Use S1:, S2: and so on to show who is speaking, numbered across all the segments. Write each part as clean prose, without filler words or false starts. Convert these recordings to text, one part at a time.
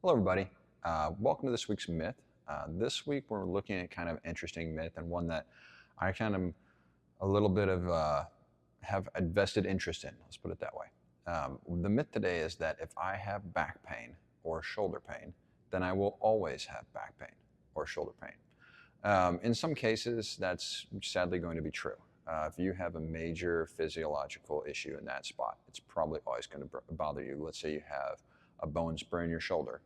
S1: Hello, everybody. Welcome to this week's myth. This week we're looking at kind of interesting myth and one that I kind of a little bit of have a vested interest in. Let's put it that way. The myth today is that if I have back pain or shoulder pain, then I will always have back pain or shoulder pain. In some cases, that's sadly going to be true. If you have a major physiological issue in that spot, it's probably always going to bother you. Let's say you have a bone spur in your shoulder.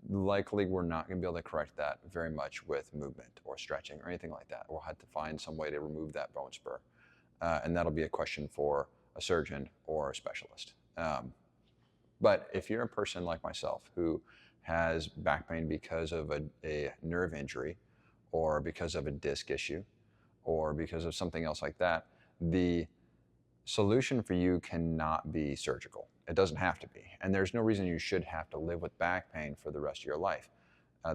S1: Likely, we're not going to be able to correct that very much with movement or stretching or anything like that. We'll have to find some way to remove that bone spur. And that'll be a question for a surgeon or a specialist. But if you're a person like myself who has back pain because of a nerve injury or because of a disc issue or because of something else like that, the solution for you cannot be surgical. It doesn't have to be. And there's no reason you should have to live with back pain for the rest of your life.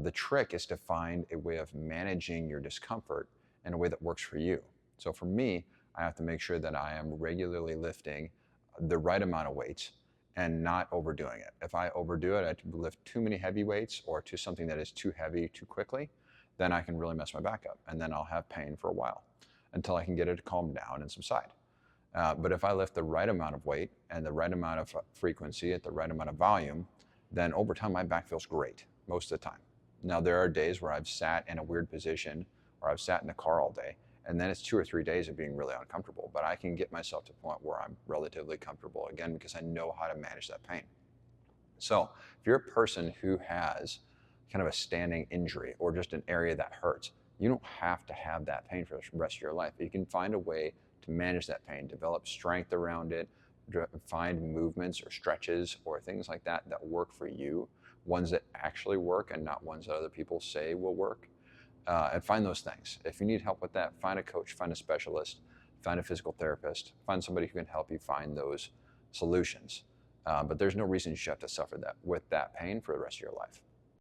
S1: The trick is to find a way of managing your discomfort in a way that works for you. So for me, I have to make sure that I am regularly lifting the right amount of weights and not overdoing it. If I overdo it, I lift too many heavy weights or to something that is too heavy too quickly, then I can really mess my back up. And then I'll have pain for a while until I can get it to calm down and subside. But if I lift the right amount of weight and the right amount of frequency at the right amount of volume, then over time my back feels great most of the time. Now there are days where I've sat in a weird position or I've sat in the car all day, and then it's 2 or 3 days of being really uncomfortable. But I can get myself to a point where I'm relatively comfortable again because I know how to manage that pain. So if you're a person who has kind of a standing injury or just an area that hurts, you don't have to have that pain for the rest of your life. You can find a way to manage that pain, develop strength around it, find movements or stretches or things like that that work for you, ones that actually work and not ones that other people say will work, and find those things. If you need help with that, find a coach, find a specialist, find a physical therapist, find somebody who can help you find those solutions. But there's no reason you should have to suffer that with that pain for the rest of your life.